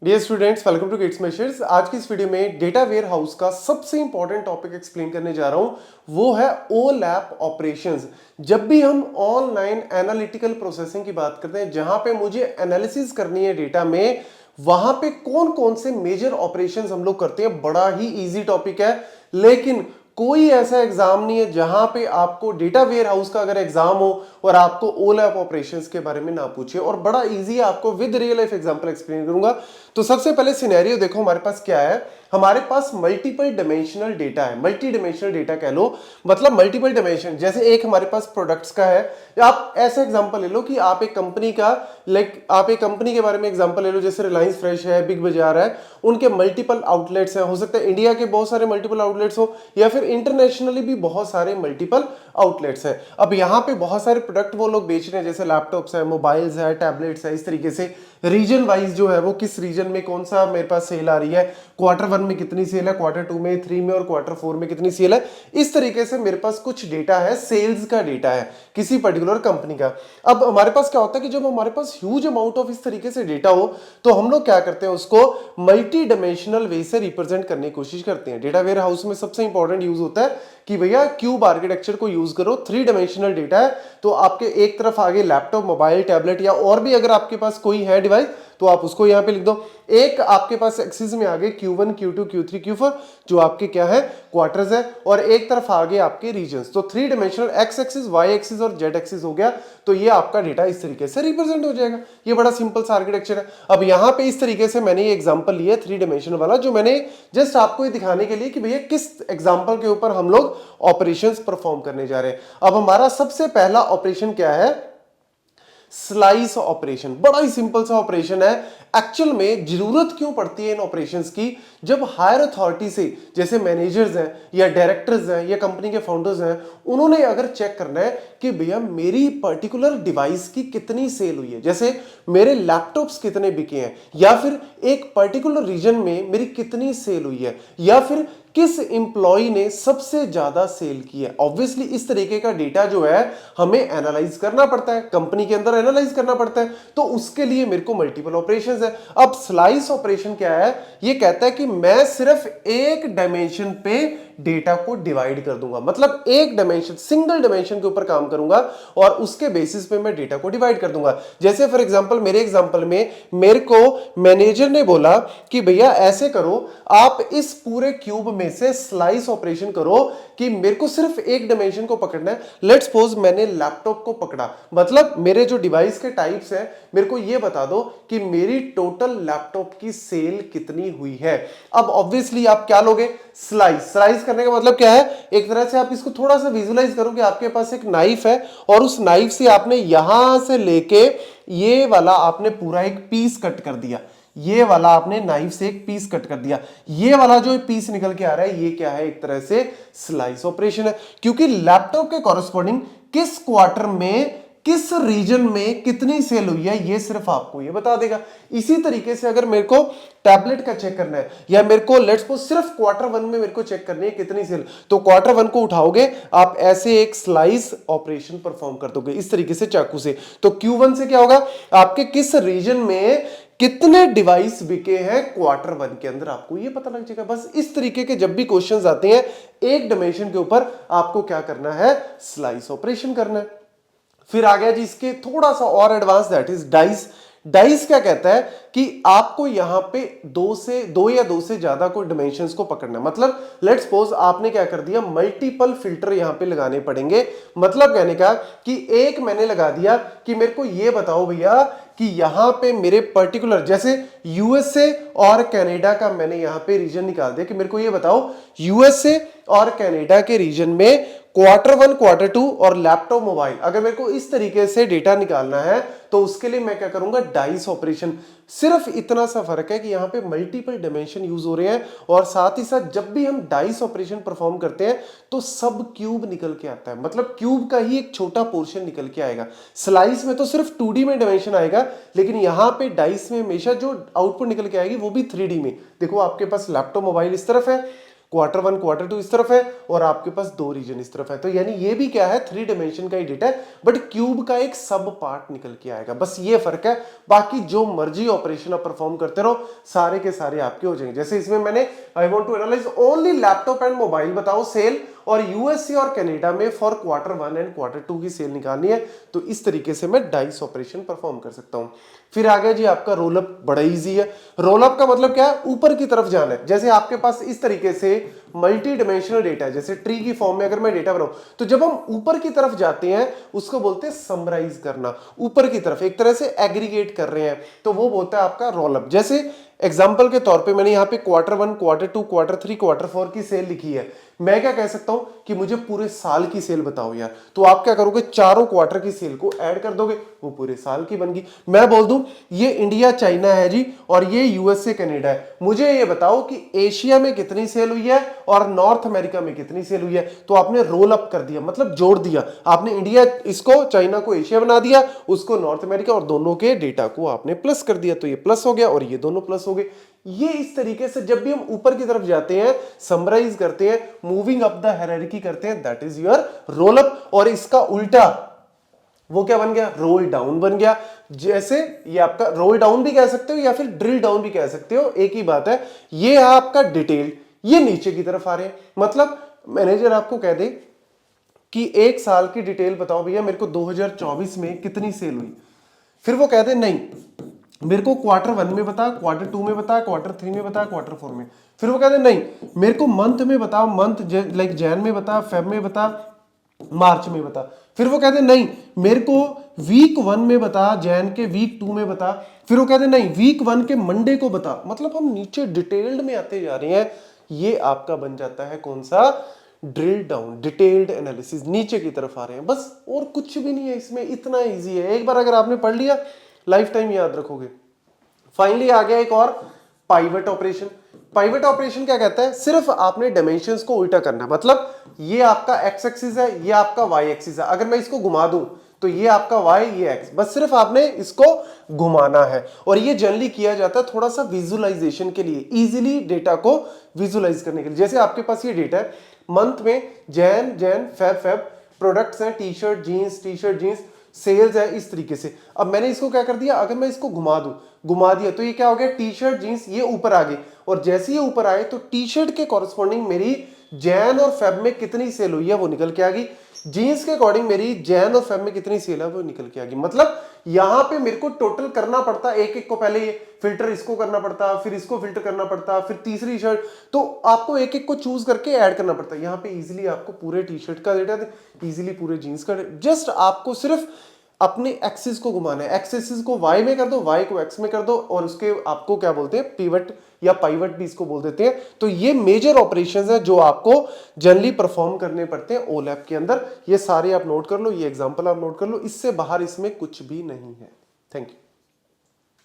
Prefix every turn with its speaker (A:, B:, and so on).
A: Dear students, welcome to kids measures. आज की इस वीडियो में डेटा वेयर हाउस का सबसे इंपॉर्टेंट टॉपिक एक्सप्लेन करने जा रहा हूं। वो है ओलैप ऑपरेशंस। जब भी हम ऑनलाइन एनालिटिकल प्रोसेसिंग की बात करते हैं, जहां पे मुझे एनालिसिस करनी है डेटा में, वहां पे कौन कौन से मेजर ऑपरेशंस हम लोग करते हैं। बड़ा ही इजी टॉपिक है, लेकिन कोई ऐसा एग्जाम नहीं है जहां पे आपको डेटा वेयर हाउस का अगर एग्जाम हो और आपको ओलैप ऑपरेशंस के बारे में ना पूछे। और बड़ा इजी है, आपको with real life example explain करूंगा। तो सबसे पहले सिनेरियो देखो, हमारे पास क्या है। हमारे पास मल्टीपल डायमेंशनल डेटा है। मल्टी डायमेंशनल डेटा कह लो, मतलब मल्टीपल डायमेंशन। जैसे एक हमारे पास प्रोडक्ट्स का है, आप ऐसा एग्जांपल ले लो कि आप एक कंपनी का आप एक कंपनी के बारे में एग्जांपल ले लो, जैसे रिलायंस फ्रेश है, बिग बाजार है। उनके मल्टीपल आउटलेट्स हैं। हो सकता है इंडिया के बहुत सारे मल्टीपल आउटलेट्स हो, या फिर इंटरनेशनली भी बहुत सारे मल्टीपल आउटलेट्स हैं। अब यहाँ पे बहुत सारे प्रोडक्ट वो लोग बेच रहे हैं, जैसे लैपटॉप्स है, मोबाइल्स है, टैबलेट्स है। इस तरीके से रीजन वाइज जो है वो किस रीजन में कौन सा मेरे पास सेल आ रही है, क्वार्टर 1 में कितनी सेल है, क्वार्टर 2 में, 3 में और क्वार्टर 4 में कितनी सेल है। इस तरीके से मेरे पास कुछ डेटा है, सेल्स का डेटा है किसी पर्टिकुलर कंपनी का। अब हमारे पास क्या होता है कि जब हमारे पास ह्यूज अमाउंट ऑफ इस तरीके से डेटा हो, तो हम लोग क्या करते हैं, उसको मल्टी डायमेंशनल वे से रिप्रेजेंट करने की कोशिश करते हैं। डेटा वेयर हाउस में सबसे इंपॉर्टेंट यूज होता है कि भैया क्यूब आर्किटेक्चर को यूज करो। 3 डायमेंशनल डेटा है, तो आपके एक तरफ आगे लैपटॉप, मोबाइल, टैबलेट या और भी अगर आपके पास कोई है डिवाइस, तो आप उसको यहां पे लिख दो। एक आपके पास एक्सिस में आगे Q1, Q2, Q3, Q4 जो आपके क्या है, क्वार्टर्स है, और एक तरफ आगे आपके रीजन्स। तो 3 dimensional X axis, Y axis और जेड एक्सिस हो गया। तो ये आपका डेटा इस तरीके से रिप्रेजेंट हो जाएगा। ये बड़ा सिंपल सा आर्किटेक्चर है। अब यहां पे इस तरीके से मैंने ये एग्जांपल लिया 3 डायमेंशन वाला, जो मैंने जस्ट आपको ये दिखाने के लिए कि भैया किस एग्जांपल के ऊपर हम लोग ऑपरेशंस परफॉर्म करने जा रहे हैं। अब हमारा सबसे पहला ऑपरेशन क्या है, स्लाइस ऑपरेशन। बड़ा ही सिंपल सा ऑपरेशन है। एक्चुअल में जरूरत क्यों पड़ती है इन ऑपरेशंस की, जब हायर अथॉरिटी से, जैसे मैनेजर्स हैं या डायरेक्टर्स हैं या कंपनी के फाउंडर्स हैं, उन्होंने अगर चेक करना है कि भैया मेरी पर्टिकुलर डिवाइस की कितनी सेल हुई है, जैसे मेरे लैपटॉप्स कितने बिके हैं, या फिर एक पर्टिकुलर रीजन में मेरी कितनी सेल हुई है, या फिर किस इंप्लॉय ने सबसे ज्यादा सेल की है। ऑब्वियसली इस तरीके का डेटा जो है हमें एनालाइज करना पड़ता है, कंपनी के अंदर एनालाइज करना पड़ता है। तो उसके लिए मेरे को मल्टीपल ऑपरेशंस है। अब स्लाइस ऑपरेशन क्या है, ये कहता है कि मैं सिर्फ एक डायमेंशन पे डेटा को डिवाइड कर दूंगा। मतलब एक डायमेंशन, सिंगल डायमेंशन के ऊपर काम करूंगा और उसके बेसिस पे मैं डेटा को डिवाइड कर दूंगा। जैसे फॉर एग्जांपल मेरे एग्जांपल में मेरे को मैनेजर ने बोला कि भैया ऐसे करो, आप इस पूरे क्यूब में से स्लाइस ऑपरेशन करो कि मेरे को सिर्फ एक डायमेंशन को पकड़ना है। लेट्स सपोज मैंने लैपटॉप को पकड़ा, मतलब मेरे जो डिवाइस के टाइप्स हैं, मेरे को ये बता दो कि मेरी टोटल लैपटॉप की सेल कितनी हुई है। अब ऑब्वियसली आप क्या लोगे, स्लाइस करने का मतलब क्या है, एक तरह से आप इसको थोड़ा सा विजुलाइज करो कि आपके पास एक नाइफ है और उस नाइफ से आपने यहां से लेके ये वाला आपने पूरा एक पीस कट कर दिया। ये वाला आपने नाइफ से एक पीस कट कर दिया, ये वाला जो पीस निकल के आ रहा है, ये क्या है, एक तरह से स्लाइस ऑपरेशन है। क्योंकि लैपटॉप के कॉरस्पॉन्डिंग किस क्वार्टर में किस रीजन में कितनी सेल हुई है, ये सिर्फ आपको ये बता देगा। इसी तरीके से अगर मेरे को टैबलेट का चेक करना है, या मेरे को लेट्स सपोज सिर्फ क्वार्टर 1 में मेरे को चेक करनी है कितनी सेल, तो क्वार्टर 1 को उठाओगे आप, ऐसे एक स्लाइस ऑपरेशन परफॉर्म कर दोगे इस तरीके से चाकू से। तो Q1 से क्या होगा, आपके किस रीजन में कितने डिवाइस बिके हैं क्वार्टर 1 के अंदर, आपको ये पता लग जाएगा। बस इस तरीके के जब भी क्वेश्चंस आते हैं एक डायमेंशन के ऊपर, आपको क्या करना है, स्लाइस ऑपरेशन करना है। फिर आ गया जी इसके थोड़ा सा और advance, that is dice. Dice क्या कहता है कि आपको यहां पे दो या दो से ज्यादा को डायमेंशंस को पकड़ना है। मतलब लेट्स सपोज आपने क्या कर दिया, मल्टीपल फिल्टर यहां पे लगाने पड़ेंगे। मतलब कहने का कि एक मैंने लगा दिया कि मेरे को ये बताओ भैया कि यहां पे मेरे पर्टिकुलर, जैसे यूएसए और कनाडा का मैंने यहां पे रीजन निकाल दिया कि मेरे को ये बताओ यूएसए और कनाडा के रीजन में क्वार्टर 1, क्वार्टर 2 और लैपटॉप, मोबाइल, अगर मेरे को इस तरीके से डेटा निकालना है तो उसके लिए मैं क्या करूंगा, डाइस ऑपरेशन। सिर्फ इतना सा फर्क है कि यहां पे मल्टीपल डायमेंशन यूज हो रहे हैं, और साथ ही साथ जब भी हम डाइस ऑपरेशन परफॉर्म करते हैं तो सब क्यूब निकल के आता है, मतलब क्यूब का ही एक छोटा पोर्शन निकल के आएगा। स्लाइस में तो सिर्फ 2D में डायमेंशन आएगा, लेकिन यहां पे डाइस में हमेशा जो आउटपुट निकल के आएगी वो भी 3D में। देखो आपके पास लैपटॉप, मोबाइल इस तरफ है, क्वार्टर 1 क्वार्टर 2 इस तरफ है और आपके पास 2 रीजन इस तरफ है। तो यानी ये भी क्या है, 3 डायमेंशन का ही डेटा है, बट क्यूब का एक सब पार्ट निकल के आएगा, बस ये फर्क है। बाकी जो मर्जी ऑपरेशन आप परफॉर्म करते रहो सारे के सारे आपके हो जाएंगे। जैसे इसमें मैंने I want to analyze only laptop and mobile बताओ सेल, और यूएसए और कनाडा में फॉर क्वार्टर 1 एंड क्वार्टर 2 की सेल निकालनी है, तो इस तरीके से मैं डाइस ऑपरेशन परफॉर्म कर सकता हूं। फिर आ गया जी आपका रोल अप, बड़ा इजी है। रोल अप का मतलब क्या है, ऊपर की तरफ जाना है। जैसे आपके पास इस तरीके से मल्टी डायमेंशनल डेटा है, जैसे ट्री की फॉर्म में अगर मैं डेटा बनाऊं, तो जब हम ऊपर की तरफ जाते हैं उसको बोलते हैं समराइज करना, ऊपर की तरफ एक तरह से एग्रीगेट कर रहे हैं, तो वो बोलता है आपका रोल अप। जैसे एग्जाम्पल के तौर पे मैंने यहाँ पे क्वार्टर 1 क्वार्टर 2 क्वार्टर 3 क्वार्टर 4 की सेल लिखी है, मैं क्या कह सकता हूं कि मुझे पूरे साल की सेल बताओ यार, तो आप क्या करोगे, चारों क्वार्टर की सेल को ऐड कर दोगे, वो पूरे साल की बन गई। मैं बोल दूं ये इंडिया चाइना है जी और ये यूएसए कनाडा है, मुझे ये बताओ कि एशिया में कितनी सेल हुई है और नॉर्थ अमेरिका में कितनी सेल हुई है, तो आपने रोल अप कर दिया, मतलब जोड़ दिया आपने, इंडिया इसको चाइना को एशिया बना दिया, उसको नॉर्थ अमेरिका, और दोनों के डेटा को आपने प्लस कर दिया, तो ये प्लस हो गया और ये दोनों प्लस हो गए। ये इस तरीके से जब भी हम ऊपर की तरफ जाते हैं, समराइज करते हैं, मूविंग अप द हायरार्की करते हैं, that is your roll up. और इसका उल्टा वो क्या बन गया, रोल डाउन बन गया। जैसे ये आपका रोल डाउन भी कह सकते हो या फिर ड्रिल डाउन भी कह सकते हो, एक ही बात है। ये है आपका डिटेल, ये नीचे की तरफ आ रहे हैं, मतलब मैनेजर आपको कह दे कि एक साल की डिटेल बताओ भैया मेरे को 2024 में कितनी सेल हुई, फिर वो कहते नहीं मेरे को क्वार्टर 1 में बता, क्वार्टर 2 में बता, क्वार्टर 3 में बता, क्वार्टर 4 में, फिर वो कहते नहीं मेरे को मंथ में बताओ, मंथ लाइक जैन में बता, फेब में बता, मार्च में बता, फिर वो कहते नहीं मेरे को वीक 1 में बता, जैन के वीक 2 में बता, फिर वो कहते नहीं वीक 1 के मंडे को बता। मतलब हम नीचे डिटेल्ड में आते जा रहे हैं, ये आपका बन जाता है कौन सा, ड्रिल डाउन, डिटेल्ड एनालिसिस, नीचे की तरफ आ रहे हैं बस, और कुछ भी नहीं है इसमें, इतना इजी है। एक बार अगर आपने पढ़ लिया लाइफ टाइम याद रखोगे। फाइनली आ गया एक और पाइवट ऑपरेशन। पाइवट ऑपरेशन क्या कहता है, सिर्फ आपने डायमेंशंस को उल्टा करना है, मतलब ये आपका एक्स एक्सिस है, ये आपका वाई एक्सिस है, अगर मैं इसको घुमा दूं तो ये आपका वाई, ये एक्स, बस सिर्फ आपने इसको घुमाना है। और ये जनरली किया जाता है थोड़ा सा विजुअलाइजेशन के लिए, इजीली डेटा को विजुअलाइज करने के लिए। जैसे आपके पास ये डेटा है, मंथ में जैन फेब प्रोडक्ट्स हैं, टी शर्ट जीन्स सेल्स है, इस तरीके से। अब मैंने इसको क्या कर दिया, अगर मैं इसको घुमा दिया तो ये क्या हो गया, टी शर्ट जीन्स ये ऊपर आ गई, और जैसे ये ऊपर आए तो टी शर्ट के कॉरेस्पॉन्डिंग मेरी जैन और फेब में कितनी सेल हुई है वो निकल के आ गई, जीन्स के अकॉर्डिंग मेरी जैन और फेब में कितनी सेल है वो निकल के आ गई। मतलब यहां पे मेरे को टोटल करना पड़ता, एक एक को पहले ये फिल्टर इसको करना पड़ता, फिर इसको फिल्टर करना पड़ता, फिर तीसरी शर्ट, तो आपको एक एक को चूज करके ऐड करना पड़ता है। यहाँ पे इजीली आपको पूरे टी शर्ट का डेटा, इजीली पूरे जीन्स का, जस्ट आपको सिर्फ अपने एक्सिस को घुमाना है, एक्स एक्सिस को वाई में कर दो, वाई को एक्स में कर दो, और उसके आपको क्या बोलते हैं, पिवट या पाइवट भी इसको बोल देते हैं। तो ये मेजर ऑपरेशंस हैं जो आपको जनरली परफॉर्म करने पड़ते हैं ओलैप के अंदर। ये सारे आप नोट कर लो, ये एग्जांपल आप नोट कर लो, इससे बाहर इसमें कुछ भी नहीं है। Thank you.